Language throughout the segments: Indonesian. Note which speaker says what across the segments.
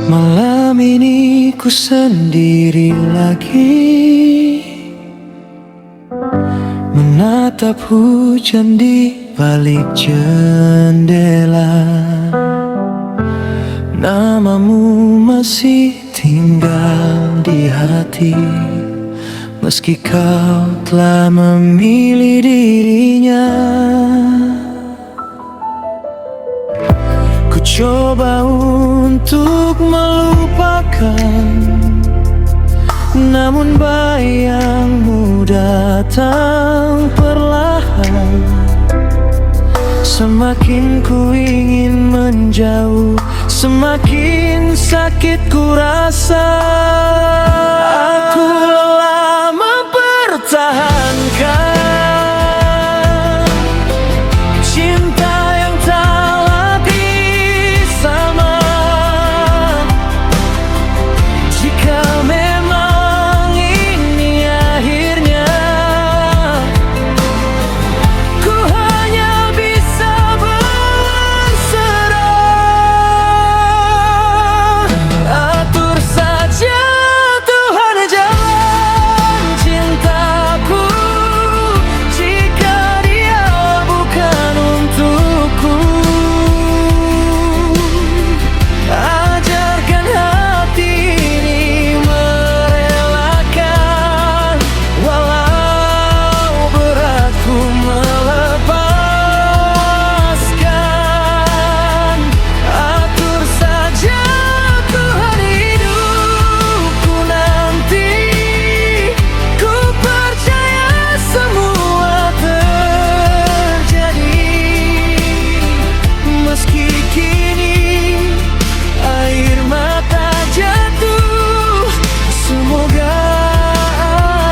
Speaker 1: Malam ini ku sendiri lagi, menatap hujan di balik jendela. Namamu masih tinggal di hati, meski kau telah memilih dirinya. Ku coba untuk melupakan, namun bayangmu datang perlahan. Semakin ku ingin menjauh, semakin sakit ku rasa. Aku lelah mempertahankan cinta yang tak lagi sama. Jika memang ini akhirnya, ku hanya bisa berserah. Atur saja Tuhan jalan cintaku, jika dia bukan untukku. Ajarkan hati ini merelakan, walau berat ku melepaskan. Atur saja Tuhan hidupku nanti, ku percaya semua terjadi. Meski kini air mata jatuh, semoga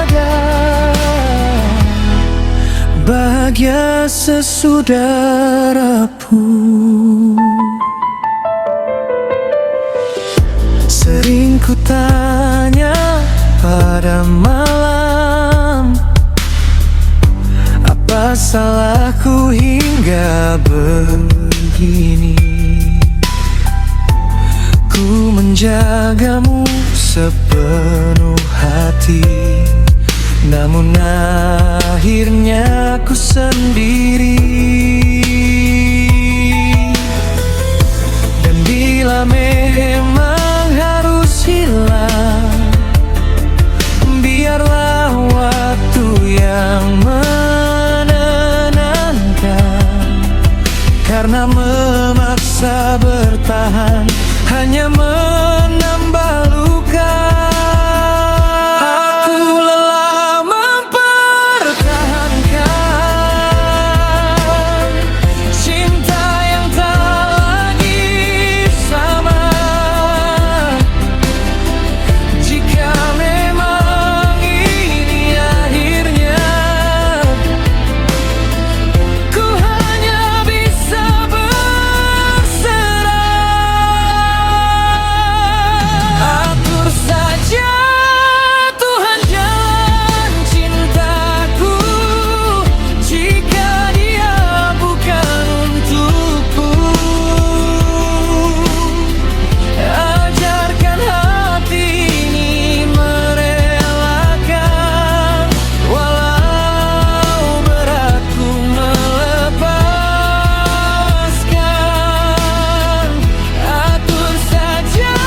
Speaker 1: ada bahagia sesudah rapuh. Sering ku tanya pada malam, apa salahku hingga begini? Ku menjagamu sepenuh hati, namun akhirnya ku sendiri. Dan bila memang harus hilang, biarlah waktu yang menenangkan. Karena memaksa bertahan hanya menambah luka. Aku lelah mempertahankan cinta yang tak lagi sama. Jika memang ini akhirnya, ku hanya bisa berserah. Atur saja Tuhan jalan cintaku, jika dia bukan untukku. Ajarkan hati ini merelakan, walau berat ku melepaskan. Atur saja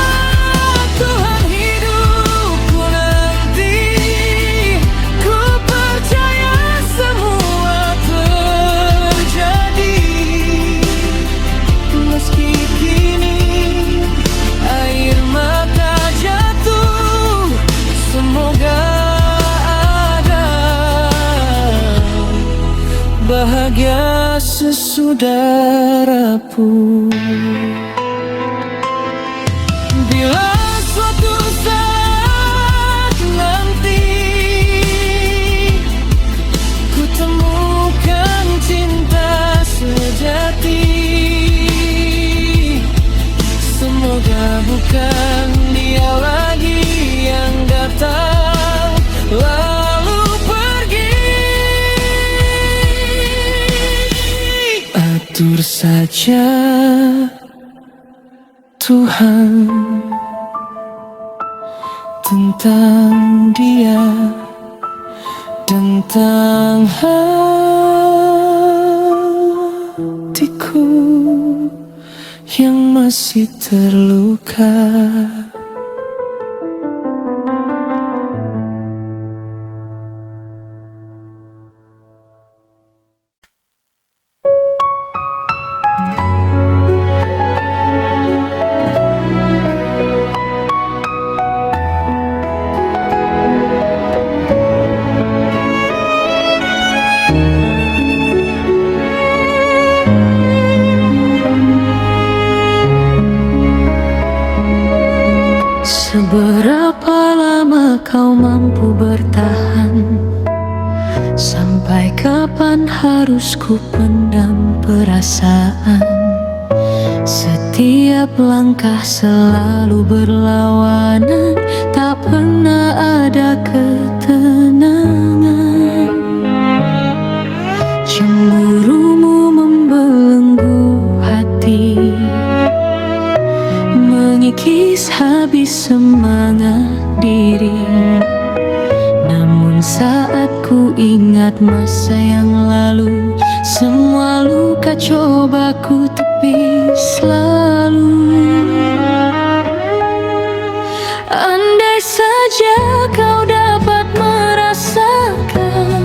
Speaker 1: Tuhan hidupku nanti, ku percaya semua terjadi. Meski kini air mata jatuh, semoga ada bahagia sesudah rapuh. Bila suatu saat nanti ku temukan cinta sejati, semoga bukan dia lagi yang datang lalu pergi. Atur saja Tuhan tentang dia, tentang hatiku yang masih terluka.
Speaker 2: Seberapa lama kau mampu bertahan? Sampai kapan harus ku pendam perasaan? Setiap langkah selalu berlawanan, tak pernah ada ketenangan. Cemburumu membelenggu hati, mengikis habis semangat diri. Namun saat ku ingat masa yang lalu, semua luka coba ku tepis lalu. Andai saja kau dapat merasakan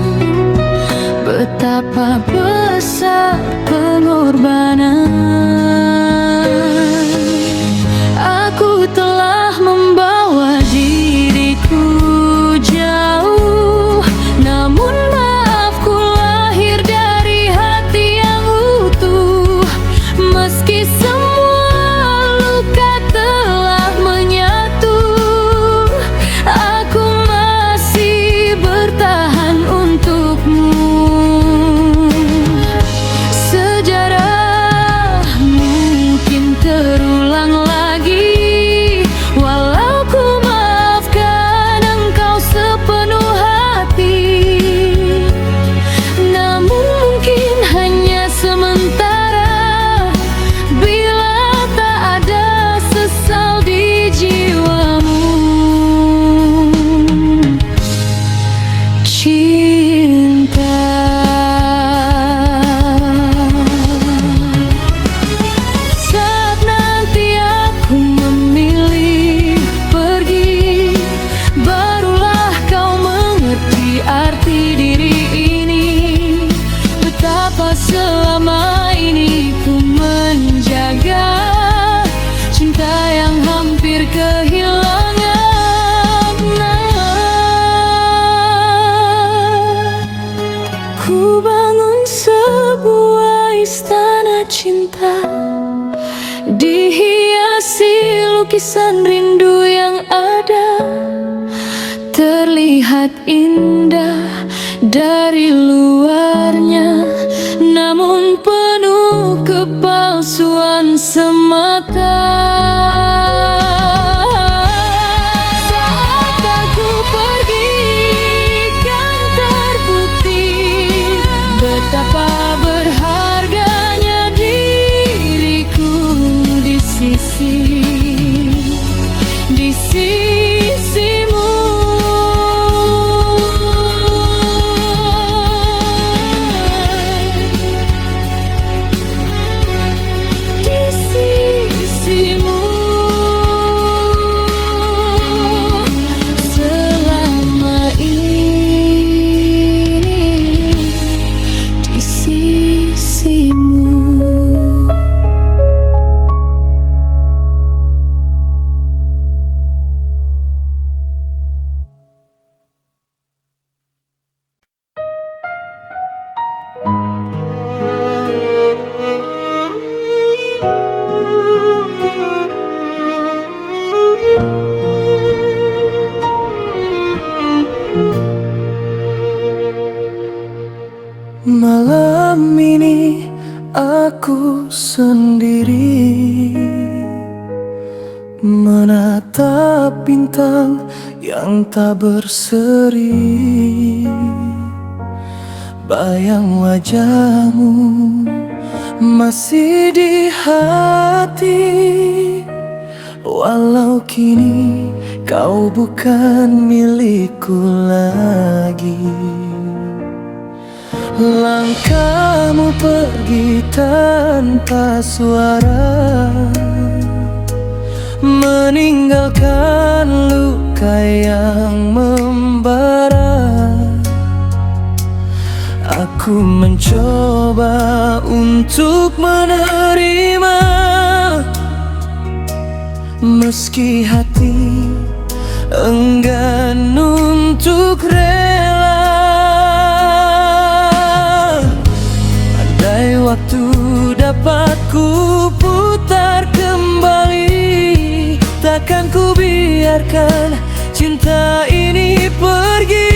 Speaker 2: betapa besar pengorbanan. Aku telah membawa diriku jauh, namun maafku lahir dari hati yang utuh. Meski semua luka telah menyatu, aku masih bertahan untukmu. Sejarah mungkin terulang lagi, walau ku maafkan engkau sepenuh hati. Namun mungkin hanya sementara, bila tak ada sesal di jiwamu. Cinta, saat nanti aku memilih pergi, barulah kau mengerti arti diri ini. Betapa selama ini ku menjaga cinta yang hampir kehilangan. Ku bangun sebuah istana cinta, dihiasi lukisan rindu yang ada. Terlihat indah dari luarnya, namun penuh kepalsuan semata. Saat aku pergi, kan terbukti betapa berharganya diriku di sisimu. Di sisimu selama ini, di sisimu.
Speaker 1: Malam ini aku sendiri menatap bintang yang tak berseri. Bayang wajahmu masih di hati, walau kini kau bukan milikku lagi. Langkahmu pergi tanpa suara, meninggalkan luka yang membara. Aku mencoba untuk menerima, meski hati enggan untuk rela. Andai waktu dapat ku putar kembali, takkan ku biarkan cinta ini pergi.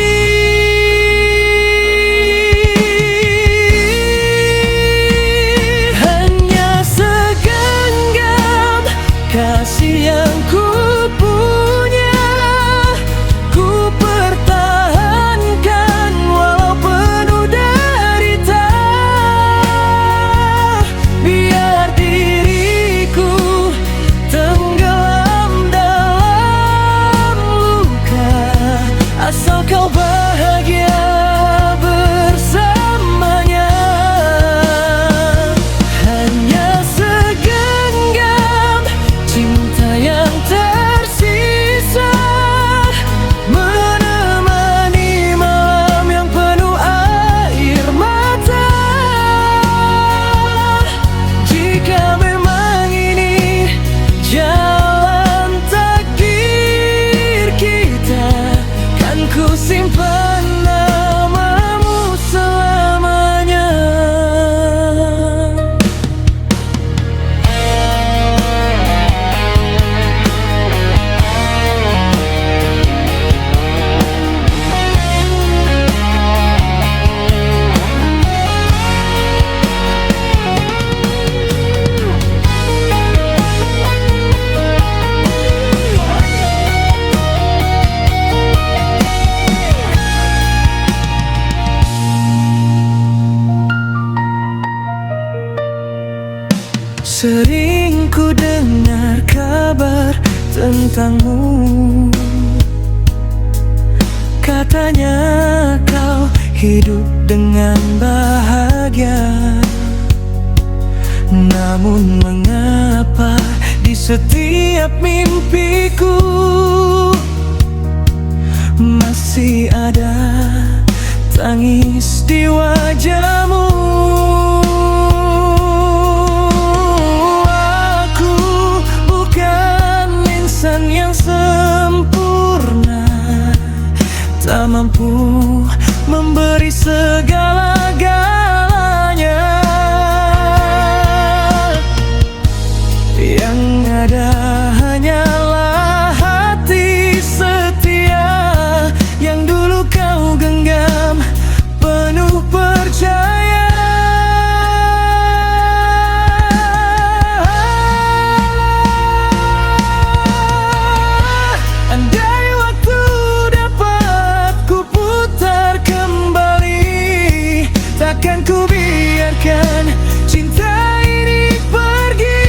Speaker 1: Hanya segenggam kasih yang ku punya, ku pertahankan walau penuh derita. Biar diriku tenggelam dalam luka, asal kau bahagia bersamanya. Hanya segenggam cinta yang tersisa, menemani malam yang penuh air mata. Jika memang ini jalan takdir kita, kan ku simpan namamu selamanya. Sering ku dengar kabar tentangmu, katanya kau hidup dengan bahagia. Namun mengapa di setiap mimpiku masih ada tangis di wajahmu? Aku bukan insan yang sempurna, tak mampu memberi segala-galanya. Yang ada hanyalah hati setia yang dulu kau genggam penuh percaya. Andai waktu dapat ku putar kembali, takkan ku biarkan cinta ini pergi.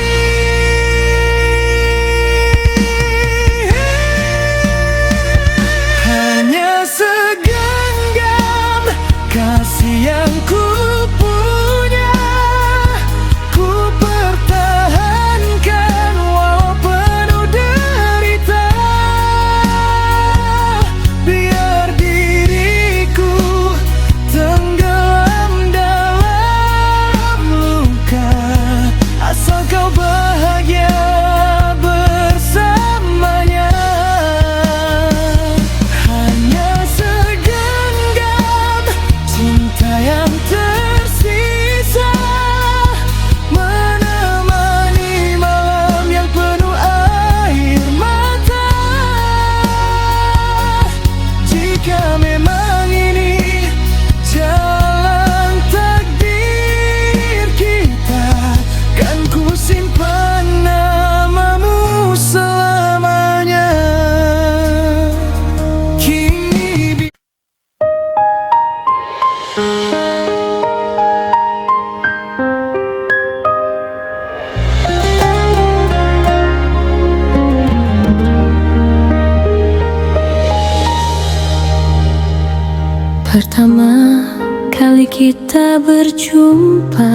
Speaker 2: Pertama kali kita berjumpa,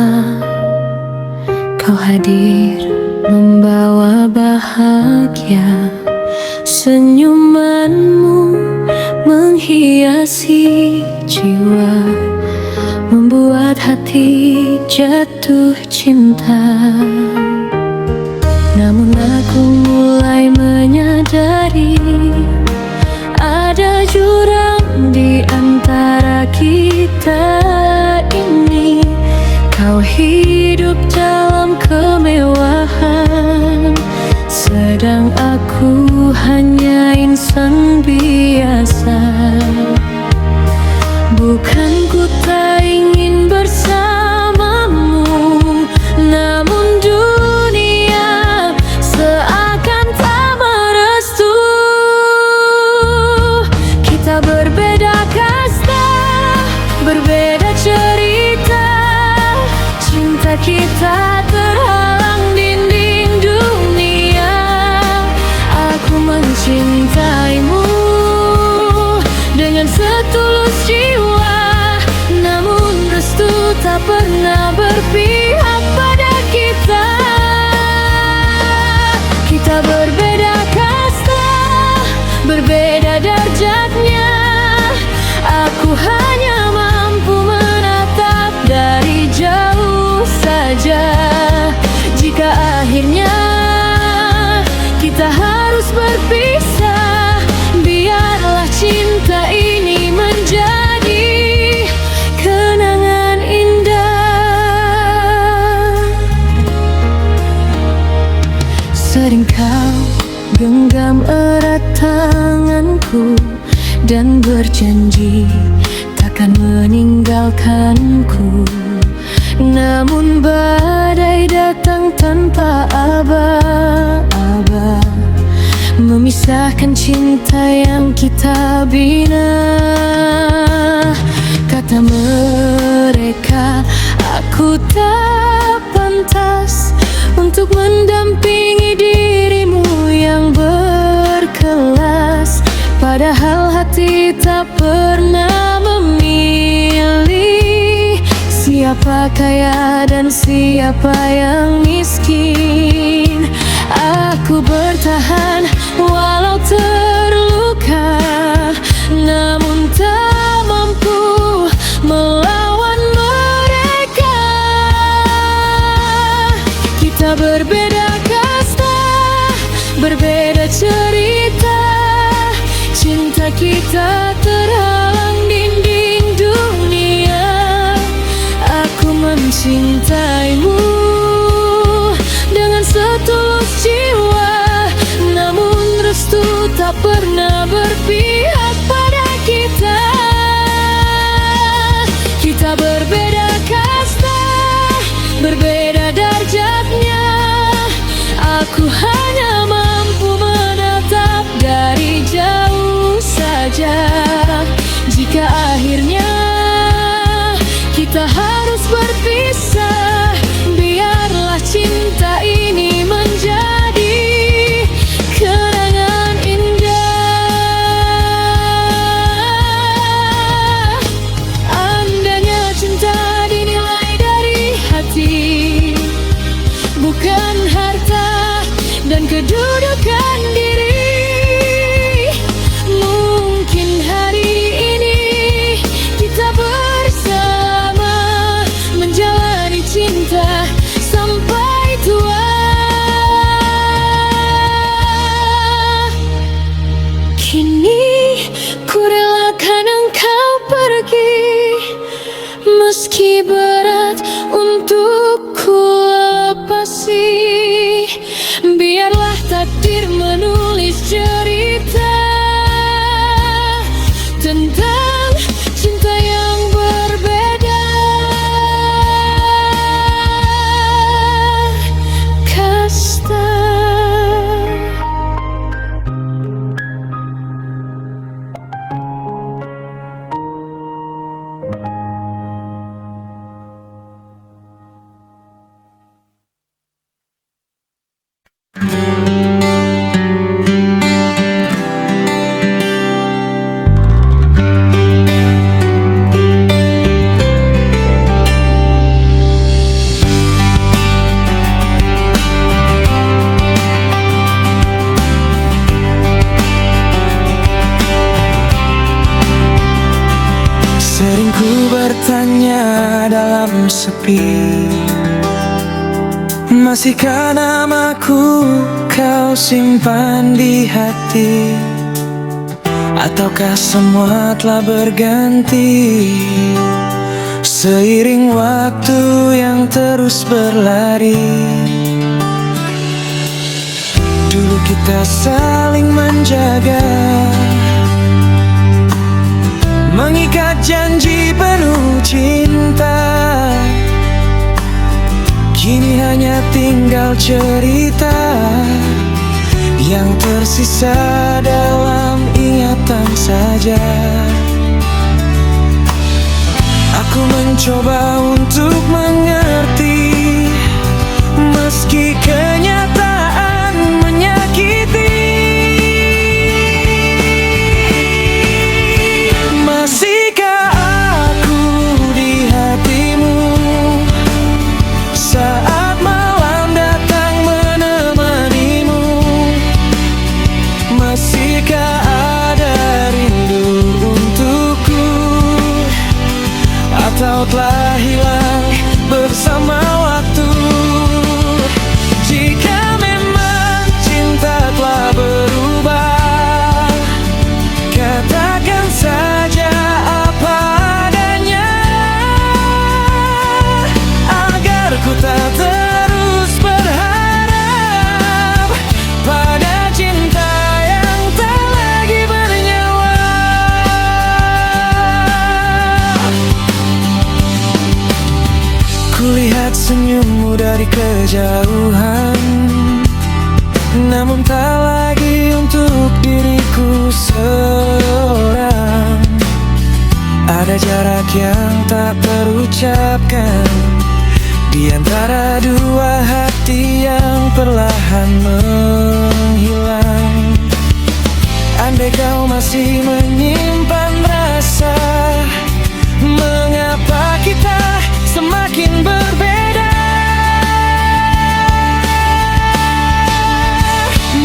Speaker 2: kau hadir membawa bahagia. Senyumanmu menghiasi jiwa, membuat hati jatuh cinta. Namun aku mulai menyadari ada jurang di antara kita ini. Kau hidup dalam kemewahan, sedang aku hanya insan biasa. Bukan ku tak ingin bersamamu, namun dunia seakan tak merestu. Kita berbeda kasta, berbeda cerita. Cinta kita terhalang dinding dunia. Aku mencintaimu dengan setulus jiwa, namun restu tak pernah berpihak pada kita. Kita berbeda kasta, berbeda derajatnya. Aku hanya mampu menatap dari jauh saja. Jika akhirnya kita harus berpisah, biarlah cinta ini menjadi kenangan indah. Sering kau genggam erat tanganku dan berjanji takkan meninggalkanku. Namun badai datang tanpa aba-aba, memisahkan cinta yang kita bina. Kata mereka, aku tak pantas untuk mendampingi dirimu yang berkelas. Padahal hati tak pernah memilih siapa kaya dan siapa yang miskin. Aku bertahan walau terluka, namun tak mampu melawan mereka. Kita berbeda kasta, berbeda cerita. Cinta kita terhalang dinding dunia. Aku mencintaimu dengan setulus jiwa, namun restu tak pernah berpihak pada kita. Kita berbeda kasta, berbeda derajatnya. Aku hanya mampu menatap dari jauh saja. Jika akhirnya kita harus berpisah, biarlah cinta ini menjadi kenangan indah. Andanya cinta dinilai dari hati, bukan harta dan kedudukan diri. Mungkin hari ini kita bersama menjalani cinta sampai tua. Kini ku relakan engkau pergi, meski berat untuk ku lepasi. Biarlah takdir menulis cerita tentang cinta yang berbeda kasta.
Speaker 1: sepi. Masihkah namaku kau simpan di hati, ataukah semua telah berganti seiring waktu yang terus berlari? Dulu kita saling menjaga, mengikat janji penuh cinta. Kini hanya tinggal cerita yang tersisa dalam ingatan saja. Aku mencoba untuk mengerti, meski kenyataan menyakiti. Masihkah aku di hatimu saat malam datang menemanimu? Masihkah ada rindu untukku, atau telah hilang bersama waktu? Jika memang cinta telah berubah, katakan saja apa adanya, agar ku tak terus berharap pada cinta yang tak lagi bernyawa. Kulihat senyummu dari kejauhan, namun tak lagi untuk diriku seorang. Ada jarak yang tak terucapkan di antara dua hati yang perlahan menghilang. Andai kau masih menyimpan rasa, mengapa kita semakin berbeda?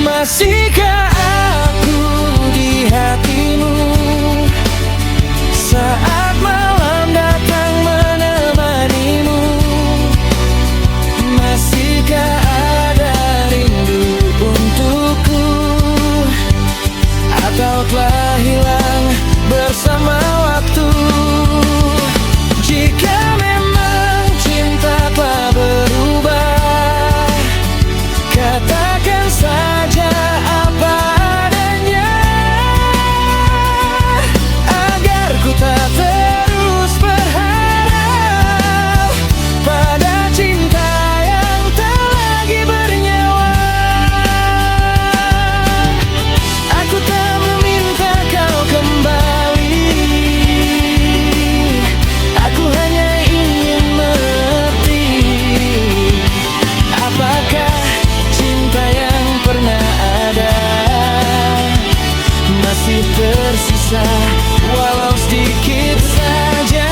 Speaker 1: Masihkah aku di hatimu saat malam datang menemanimu? Masihkah ada rindu untukku, atau telah hilang bersama waktu? Jika memang cinta telah berubah, katakan saja apa adanya, agar ku tak terus berharap pada cinta yang tak lagi bernyawa. Aku tak meminta kau kembali, aku hanya ingin mengerti, apakah cinta yang pernah ada masih tersisa walau sedikit saja.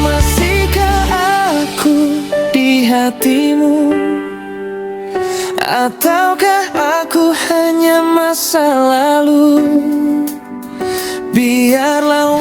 Speaker 1: Masihkah aku di hatimu, ataukah aku hanya masa lalu? Biarlah